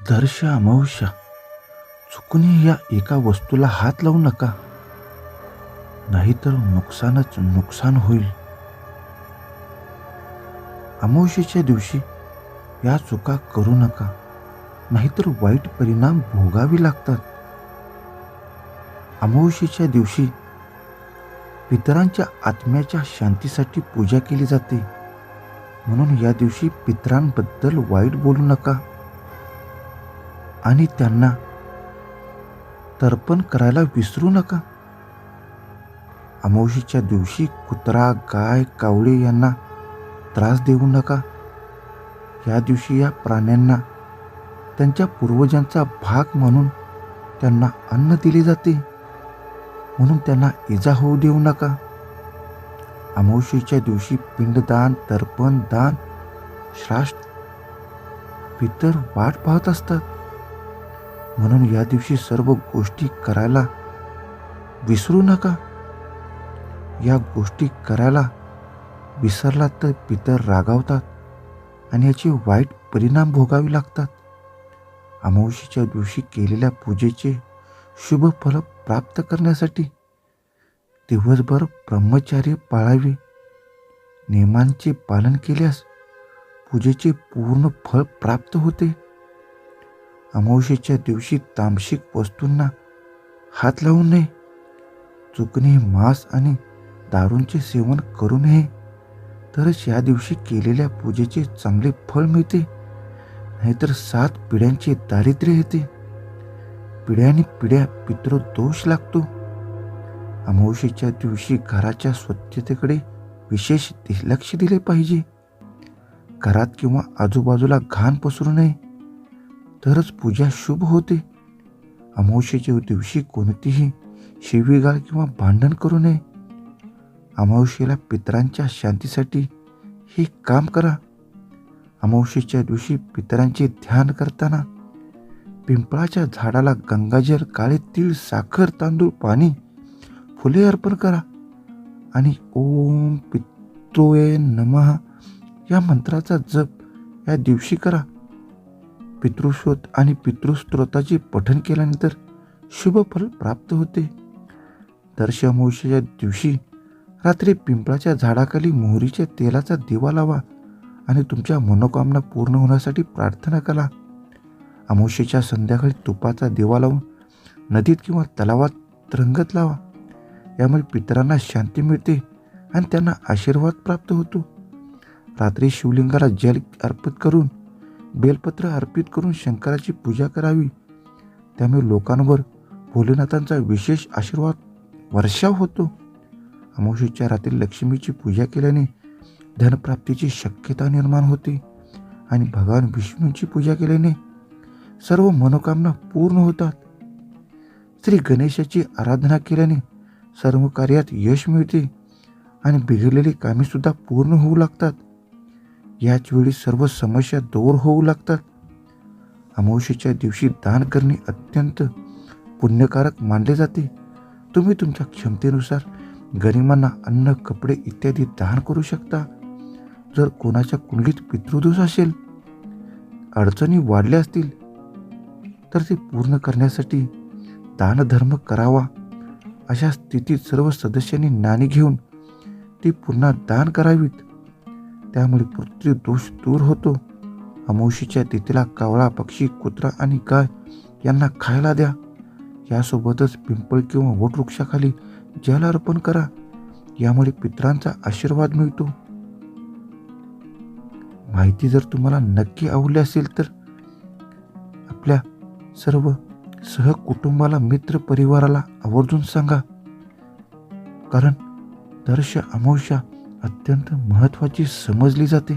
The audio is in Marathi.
दर्श अमावस्या चुकूनही या एका वस्तूला हात लावू नका, नाहीतर नुकसानच नुकसान होईल. अमावस्येच्या दिवशी या चुका करू नका, नाहीतर वाईट परिणाम भोगावे लागतात. अमावस्येच्या दिवशी पितरांच्या आत्म्याच्या शांतीसाठी पूजा केली जाते, म्हणून या दिवशी पितरांबद्दल वाईट बोलू नका आणि त्यांना तर्पण करायला विसरू नका. अमावस्येच्या दिवशी कुत्रा, गाय, कावळे यांना त्रास देऊ नका. या दिवशी या प्राण्यांना त्यांच्या पूर्वजांचा भाग म्हणून त्यांना अन्न दिले जाते, म्हणून त्यांना इजा होऊ देऊ नका. अमावस्येच्या दिवशी पिंडदान, तर्पण, दान, श्राद्ध पितर वाट पाहत असतात, म्हणून या दिवशी सर्व गोष्टी करायला विसरू नका. या गोष्टी करायला विसरला तर पितर रागावतात आणि याचे वाईट परिणाम भोगावे लागतात. अमावस्येच्या दिवशी केलेल्या पूजेचे शुभ फल प्राप्त करण्यासाठी दिवसभर ब्रह्मचर्य पाळावे. नियमांचे पालन केल्यास पूजेचे पूर्ण फळ प्राप्त होते. अमावस्येच्या दिवशी तामसिक वस्तूंना हात लावू नये. चुकूनही मांस आणि दारूंचे सेवन करू नये, तरच या दिवशी केलेल्या पूजेचे चांगले फळ मिळते, नाहीतर 7 पिढ्यांचे दारिद्र्य येते. पिढ्यानी पिढ्या पितृदोष लागतो. अमावस्येच्या दिवशी घराच्या स्वच्छतेकडे विशेष लक्ष दिले पाहिजे. घरात किंवा आजूबाजूला घाण पसरू नये, तरच पूजा शुभ होते. अमावस्येच्या दिवशी कोणतीही शिवीगाळ किंवा भांडण करू नये. अमावस्येला पितरांच्या शांतीसाठी हे काम करा. अमावस्येच्या दिवशी पितरांचे ध्यान करताना पिंपळाच्या झाडाला गंगाजल, काळे तीळ, साखर, तांदूळ, पाणी, फुले अर्पण करा आणि ओम पितृये नमः या मंत्राचा जप या दिवशी करा. पितृशोध आणि पितृस्तोत्राचे पठण केल्यानंतर शुभ फल प्राप्त होते. दर्श अमावस्येच्या दिवशी रात्री पिंपळाच्या झाडाखाली मोहरीच्या तेलाचा दिवा लावा आणि तुमच्या मनोकामना पूर्ण होण्यासाठी प्रार्थना करा. अमावस्येच्या संध्याकाळी तुपाचा दिवा लावून नदीत किंवा तलावात रंगत लावा. यामुळे पितरांना शांती मिळते आणि त्यांना आशीर्वाद प्राप्त होतो. रात्री शिवलिंगाला जल अर्पित करून बेलपत्र अर्पित करून शंकराची पूजा करावी. त्यामुळे लोकांवर भोलेनाथांचा विशेष आशीर्वाद वर्षाव होतो. अमावस्येच्या रात्री लक्ष्मीची पूजा केल्याने धनप्राप्तीची शक्यता निर्माण होते आणि भगवान विष्णूंची पूजा केल्याने सर्व मनोकामना पूर्ण होतात. श्री गणेशाची आराधना केल्याने सर्व कार्यात यश मिळते आणि बिघडलेली कामे सुद्धा पूर्ण होऊ लागतात. याच वेळी सर्व समस्या दूर होऊ लागतात. अमावस्येच्या दिवशी दान करणे अत्यंत पुण्यकारक मानले जाते. तुम्ही तुमच्या क्षमतेनुसार गरिबांना अन्न, कपडे इत्यादी दान करू शकता. जर कोणाच्या कुंडलीत पितृदोष असेल, अडचणी वाढल्या असतील, तर ते पूर्ण करण्यासाठी दानधर्म करावा. अशा स्थितीत सर्व सदस्यांनी नाणी घेऊन ती पुन्हा दान करावीत. त्यामुळे पितृदोष दूर होतो. अमावस्येच्या तिथीला कावळा, पक्षी, कुत्रा आणि गाय यांना खायला द्या. यासोबतच पिंपळ किंवा वटवृक्षाखाली जल अर्पण करा. यामुळे पितरांचा आशीर्वाद मिळतो. माहिती जर तुम्हाला नक्की आवडली असेल तर आपल्या सर्व सहकुटुंबाला, मित्र परिवाराला आवर्जून सांगा, कारण दर्श अमावस्या अत्यंत महत्त्वाची समजली जाते.